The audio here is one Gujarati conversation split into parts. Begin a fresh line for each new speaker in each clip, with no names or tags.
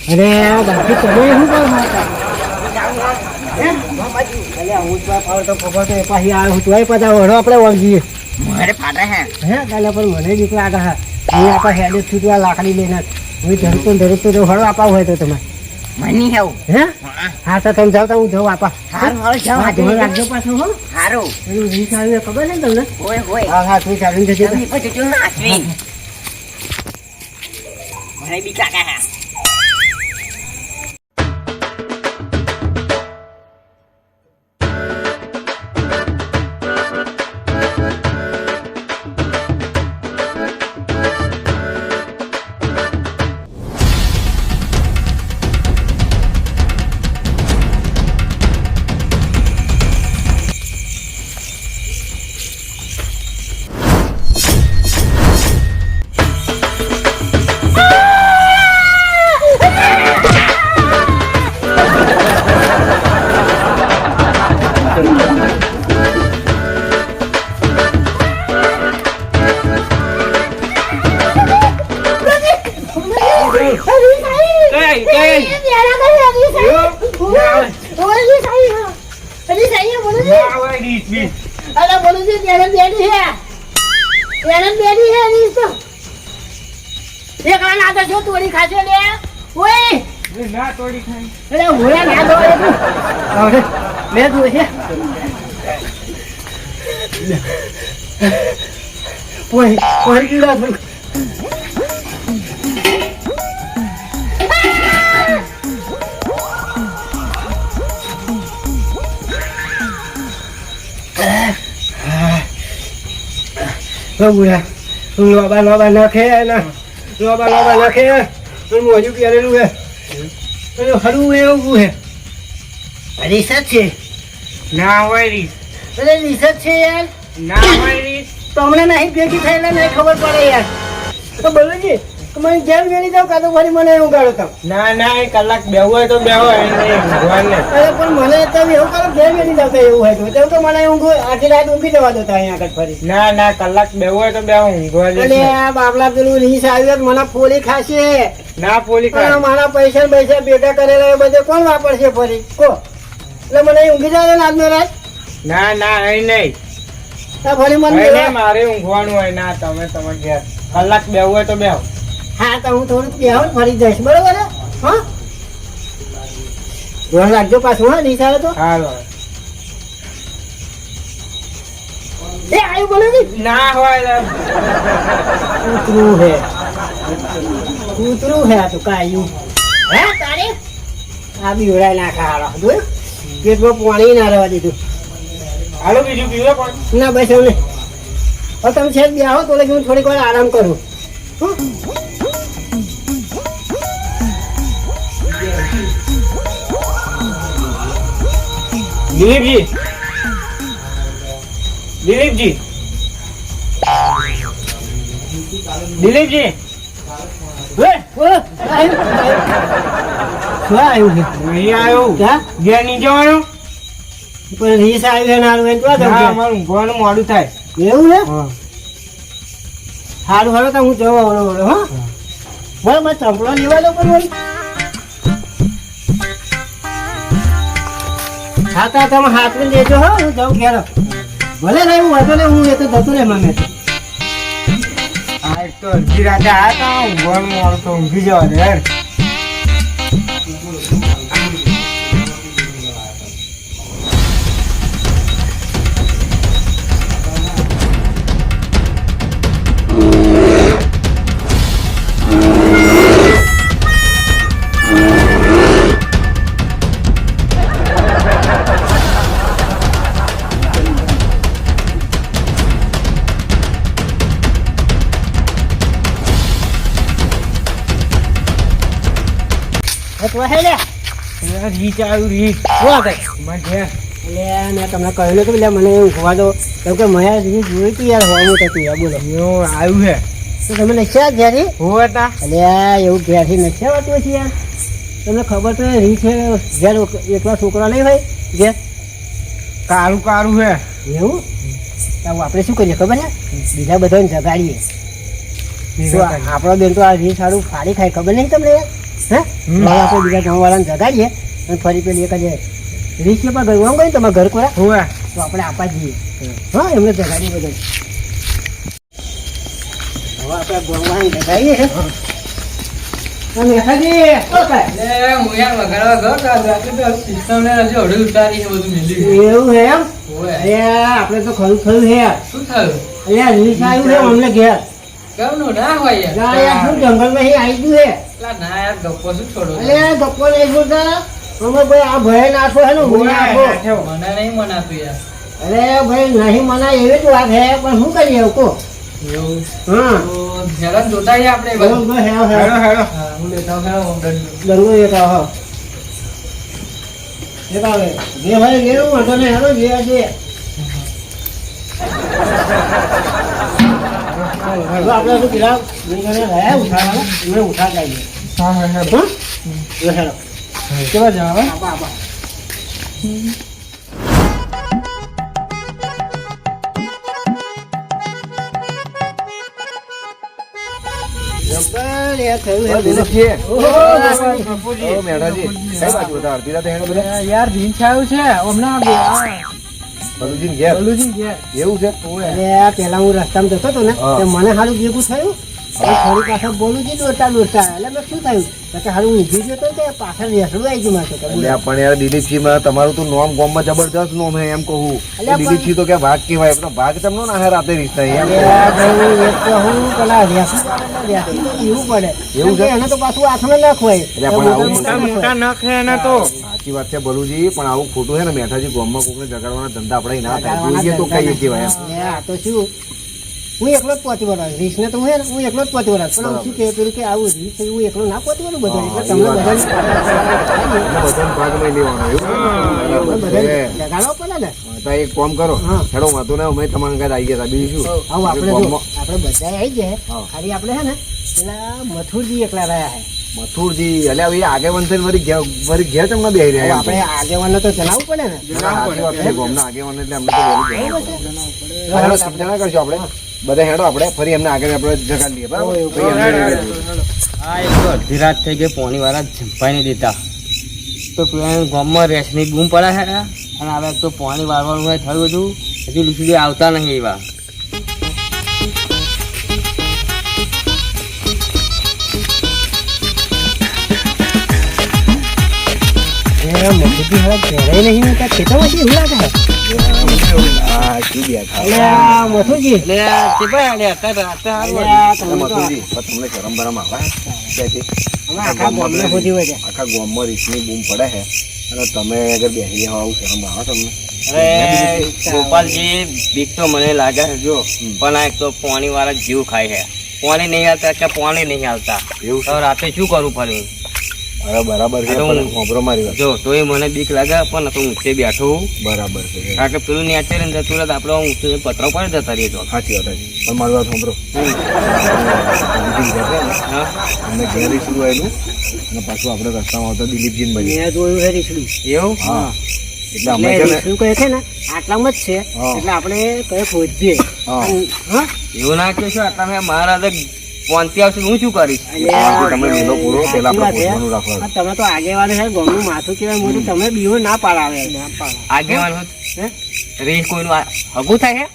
અરે બાકી તમે શું કરો આપણે વળગીએ
મારે ફાટે હે
કાલે પણ મને બીક લાગે હા અહીં આપણે હેડે છૂટવા લાકડી લઈને હું ધરતો જો હળો આપવા હોય તો તમે
મની હેવ
હે હા તો તમે જાવ તો હું જઉં આપા
હારું હારું જાવ
રાખજો પાછું હો
હારું
પેલું રીસ આવી ખબર છે ને તમને
હોય હોય
હા હા તું ચાલીને જજે
તમે પછી જો નાચવી મને બીક લાગે હે તોડી ખાશે લે ઓય ના તોડી ખાઈ અરે હોયા ના દો લે તું છે ઓય કીડા લોબા નાખે ના લોબા નાખે મોજું પહેરેલું હે હરું એવું હે રિસર્ચ છે ના હોય રીત
અરે રિસર્ચ છે યાર
ના હોય રીત
તો હમણાં નહીં ભેગી થયેલા નહીં ખબર પડે યાર તો બોલો જી તમારી જેમ ગણી જાવ કાં તો ફરી મને એવું ગાળો તમે
ના ના એ કલાક બેહવું હોય તો બેહો ભગવાન ને
અરે પણ મને તમે એવું કરો ઘેર ગણી જાવ એવું હોય તો તેમ તો મને ઊંઘ આખી રાત ઊંઘી જવા દો અહીંયા આગળ ફરી
ના ના કલાક બેહવું હોય તો બેહો ઊંઘવા
અને આ બાબલા પેલું રીસ આવ્યો મને ફોલી ખાશે
ના પોલી
પણ મારા પૈસા ભેગા કરેલા એ બધે કોણ વાપરશે ફરી કો એટલે મને ઊંઘી જાય ને આજનો રાત
ના ના અહીં નહીં
ફરી મને
મારે ઊંઘવાનું હોય ના તમે તમારે ઘેર કલાક બેહવું હોય તો બેહો
હા તો હું થોડુંક બેહું ફરી જઈશ બરોબર હા ધ્યાન રાખજો પાછું હા નિશાળે તો
હાલો
એ આવ્યું બોલો ને
ના હોય
કૂતરું હે આ તો કાયું હે તારે આ બીવડાય નાખા હાલો જોયું પેટમાં પાણી ના રહેવા દીધું
હાલો બીજું પીવો પણ
ના બસ એવું નહીં હવે તમે છે બેહો તો લગી હું થોડીક વાર આરામ કરું
દિલીપજી દિલીપજી દિલીપજી
આવ્યું
નહીં આવ્યું
ક્યાં
ઘેર નહીં જવાનું
પણ રીસ આવી નારું એમ તો
અમારું ઊંઘવાનું મોડું થાય
એવું ને
હા
સારું હાલો તો હું જવા વાળો હા બોલ મારે ચંપલો લેવા દો પણ હા તો તમે હાથ માં લેજો હો હું જાઉં ઘેર ભલે ને હું વાંધો ને હું એ તો જતું રે મને
આ એક તો અડધી રાતે આવ્યા હતા ઊંઘવાનું મોડું તો ઊંઘી જવા દે યાર રીચ આવ્યું રીચ
મેં તમને કહ્યું કે એટલે મને ઊંઘવા દો કેમ કે મેં રીચ જોઈ હતી યાર હોવાનું હતું યાર બોલો
એવું આવ્યું છે
તો તમે નખ્યા ઘેરથી
હોવા હતા
એટલે એવું ઘેરથી નખ્યા હોતું છે યાર તમને ખબર તો રીચ છે ઘેર એકલા છોકરા નહીં હોય ઘેર
કારું કારું છે
એવું તો આપણે શું કરીએ ખબર છે બીજા બધાને જગાડીએ તો આપણો બેન તો આ રીચ સારું ફાડી ખાય ખબર નહીં તમને યાર હે હવે આપણે બીજા ગામવાળાને જગાડીએ અને ફરી પેલી એક જ રીક્ષે પર ગયું આમ ગયું તમારા ઘર કોરા
હોવે
તો આપણે આપવા જઈએ હા એમને જગાડીએ બધા હવે આપણે ગામવાળાને જગાડીએ અને મેઠાજી શું થાય?
હું યાર વગાડવા ગયો કાલ રાત્રે તો સિસ્ટમ ને હજુ અડધી ઉતારી છે બધું મિલી
એવું હે એમ
હોવે
અરે આપણે તો ખરું ખરું હે યાર
શું થયું
અરે રીક્ષ આવ્યું છે અમને ઘેર
કેમનું ના હોય યાર
ના યાર શું જંગલમાં અહીં આવી ગયું હે
પેલા ના યાર ગપ્પો શું છોડો
અરે આ ગપ્પો નહીં બોલતા અમે ભાઈ આ ભય નાખો હે ને હું નાખો
મને નહીં મનાતું યાર
અરે ભાઈ નહીં મનાય એવી જ વાત હે પણ શું કરીએ એવું કહો
એવું
હા
તો હેરાન જોતા આવીએ આપણે
બરોબર હેડો હેડો
હા હું લેતા આવું
દંડો એક આવો એક આવે જે ભાઈ લેવું વાંધો નહીં હેડો જે આજે આપણે શું પેલા રહ્યા ઉઠાડવાના એમને ઉઠાડ લાવીએ
હા હા હા
હા હેડો
કેવા જવા
આપા આપા જબ્બર યાર થયું હે
દિલીપજી.
બાપુજી
ઓ મેઢાજી, કઈ બાજુ હતા? અડધી રાતે હેડો બધા?
યાર ભીન છાયું છે હમણાં
બલુજીને ઘેર.
બોલું છે
એવું છે?
અરે પેલા હું રસ્તામાં જતો હતો ને
હા.
તો મને સારું ભેગું થયું હવે થોડી પાછળ બોલું છે દોડતા દોડતા એટલે મેં શું થયું તો કે સારું ઊંઘી ગયો તો કે પાછળ રેસડું આવી ગયું મારે તો.
એટલે આ પણ યાર દિલીપજી માં તમારું તો નોમ ગામમાં જબરદસ્ત નોમ હે એમ કહું.
અલ્યા
દિલીપજી તો કે ભાગ કહેવાય પણ ભાગ તમને ના હે રાતે રીતના એમ.
અરે ભાઈ એક તો હું પેલા રેસું પડે ને રેસું તો જીવું પડે
એવું છે?
કેમ કે એને તો પાછું હાથમાં નાખવાય
એટલે પણ આવું
મોટા મોટા
નખ હે એના તો
સાચી વાત છે બલુજી, પણ આવું ખોટું હે ને મેઠાજી ગામમાં કોકને જગાડવાના ધંધા આપણે ના થાય.
જગાડવાના
જોઈએ તો
ધંધા
કઈ કહેવાય એમ.
અરે આ તો શું હું એકલો જ પહોંચી વળાવ રીસને તો હું એકલો જ પહોંચી વળાવ પણ શું કે પેલું કે આવું રીસ હું એકલો ના પહોંચી વળું બધા એટલે તમને બધાને
એટલે બધાને ભાગ લઈ લેવાનો એવું? બરાબર છે.
જગાડવો પડે ને
તો એક કામ કરો,
હા.
હેડો વાંધો ના અમે તમારા ઘરે આવી ગયા હતા. બીજું શું?
આવું આપણે જો
ગામમાં
આપણે બધા આવી જાય
હા.
ખાલી આપણે હે ને પેલા મથુરજી એકલા રહ્યા હે
મથુરજી, એટલે હવે આગેવાન થઈને વળી ઘેર તમને બેહી
હવે
રહ્યા
આપણે આગેવાનને તો જણાવવું પડે ને
સાચી વાત છે. ગામના આગેવાન એટલે અમને તો વહેલું
બરાબર
જણાવવું
છે?
પડે. હેડો સમજણ ના કરશું આપણે બધા, હેડો આપણે ફરી એમને આગળ આપણે જગાડી લઈએ બરાબર? પછી એમને લઈ
હા એક તો અડધી રાત થઈ ગઈ પોણી વાળા જંપાઈ નહીં દેતા તો પેલા ગામમાં રેસની બૂમ પડે છે અને હવે એક તો પાણી વાળવાનું હોય થયું બધું હજુ લીસુડી આવતા નહીં એવા
એ મથુરજી હવે ઘરે નહીં ને ત્યાં ખેતરમાંથી એવું લાગે છે.
હા, શું બેઠા?
એટલે આ મથુરજી
એટલે આ તે ભાઈ આને અત્યારે રાતે હારું
એટલે આ
એટલે
તમે તો
મથુરજી, પણ તમને શરમ બરમ આવે ક્યાંથી?
અમે આખા ગામને શોધી હોય છે.
આખા ગામમાં રીસની બૂમ પડે છે અને તમે અગર બેસી હોવ આવું શરમ આવે તમને?
અરે ગોપાલજી બીક તો મને લાગે છે જો પણ આ એક તો પાણી વાળા જીવ ખાય છે પાણી નહીં આવતા એટલે પાણી નહીં આવતા
એવું છે?
તો રાતે શું કરવું પડે
હવે બરાબર છે,
અરે હું-
પણ હોભળો મારી વાત.
જો તોય મને બીક લાગે પણ તો ઊંચે બેઠો હું
બરાબર છે,
કારણ કે પેલું નેચર ને જતું રહે તો આપણે ઊંચે પતરો પડે જતા રહીએ તો
સાચી વાત છે. પણ મારી વાત સાંભળો.
હા
અમને ઘેર રીસડું આવેલું અને પાછું આપણે રસ્તામાં આવતા દિલીપજીને બની.
મેં જોયું છે રીસડું.
એવું
હા, એટલે અમે
એટલે
છે ને
રીસડું કહે છે ને આટલામાં જ છે
હા.
એટલે આપણે કઈ ખોદીએ
હા.
હા
એવું ના કહેશો તમે મારા તો પહોંચી આવશે હું શું કરીશ
આ તમે લીલો પૂરો પેલા આપણે
સાચી વાત
પોતાનું
છે.
રાખવાનું.
તમે તો આગેવાન છે ગામનું માથું કહેવાય મોટું તમે બીવો ના પાડાવે
આગેવાન હોત
હે?
રે કોઈનું હગું થાય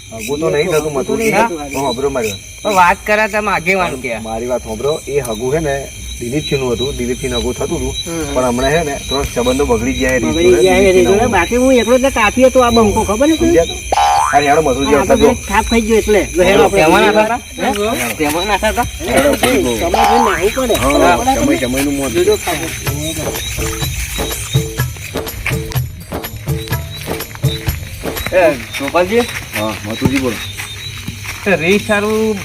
છે
હગું તો નહીં થતું મથુરજી.
નહીં થતું.
પણ હોભળો મારી વાત.
પણ વાત કરે તમે આગેવાન કે
મારી વાત સાંભળો. એ હગું છે ને દિલીપસિંહ નું હતું, દિલીપસિંહ હગું થતું હતું
હમ.
પણ હમણાં છે ને થોડા સંબંધો બગડી ગયા છે
બગડી ગયા છે
દિલીપસિંહના.
રીસડું. બાકી હું એકલો જ કાપી હતો આ બંકો ખબર ને
સમજ્યા તો? અરે હેડો મથુરજી
આ
આવતા
તો
જો.
પેલી થાપ ખાઈ ગયો એટલે હેડો આપણે
તેમાં ના
હે?
થતા તેમાં ના થતા
હેડો, સમય જોઈને નાહવું પડે.
હા,
બરાબર?
સમયનું મોત.
જોજો ખાવું.
ગોપાલજી
હા, મથુરજી બોલો.
રીત સારું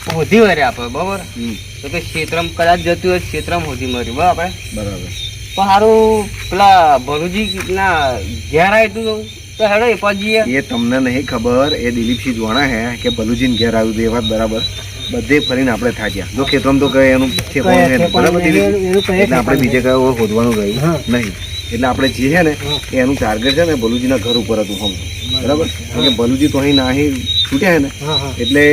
હોધી વરે આપણે બરાબર
હમ,
તો કે ક્ષેત્રમાં કદાચ જતું હોય ક્ષેત્રમાં હોધી મર્યું બરાબર આપણે
બરાબર.
પણ સારું પેલા ભરુજી ના ઘેર આવ્યું તો હેડો એ પાજીએ
એ તમને નહીં ખબર, એ દિલીપસિંહ જોણા હે કે બલુજીને ઘેર આવ્યું હતું એ વાત બરાબર. બધે ફરીને આપણે થાક્યા. જો ખેતરમાં તો કઈ એનું ઠેકાણું છે નહીં. બરાબર દિલીપસિંહ?
એનું કઈ
એટલે આપણે બીજે કઈ હોદવાનું
હા.
રહ્યું નહીં. એટલે આપણે જે છે ને એ એનું ટાર્ગેટ છે ને ભલુજીના ઘર ઉપર હતું હમ બરાબર કારણ કે ભલુજી તો અહીં નાહી છૂટ્યા છે ને
હા હા
એટલે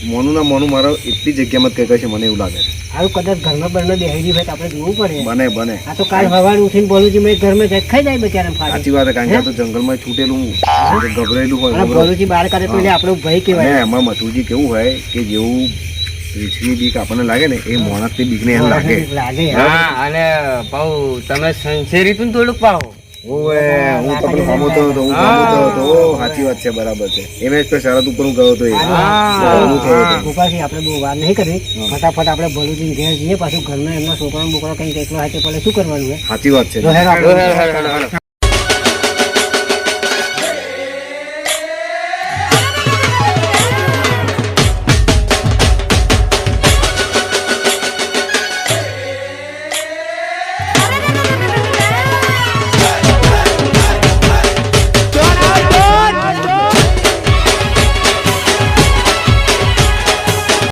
મોનું ના મોનું મારો એટલી જગ્યામાં જ કંઈ છે મને એવું લાગે છે
આવું કદાચ ઘરમાં બરમાં બેહી ભાઈ આપણે જોવું પડે
બને બને
આ તો કાલ સવારે ઉઠીને બોલુજી મેં ઘરમાં જાય ખાઈ જાય બચારા ફાટી
સાચી વાત છે કારણ કે આ તો જંગલમાં છૂટેલું ગભરેલું હોય
અને બોલુજી બહાર કાઢે તો એટલે આપણો ભય
અને
કહેવાય
એમાં મથુરજી કેવું હોય કે જેવું રીછની બીક આપણને લાગે ને એ મોણસની બીકને એમ લાગે
લાગે
હા અને પાઉ તમે સંશેરી તું થોડુંક પાહો
ઓવે હું તમને પામોતો હતો હું પામોતો હતો ઓ સાચી વાત છે બરાબર છે એમ જ શરત ઉપર હું ગયો હતો એ હું થયો હતો
ગોપાલજી આપણે બહુ વાર નહીં કરવી ફટાફટ આપણે બોલુજી ઘેર જઈએ પાછું ઘરના એમના છોકરા બોકરા કંઈક એકલો હાથે પડે શું કરવાનું હે
સાચી વાત છે
તો હેડ આપણે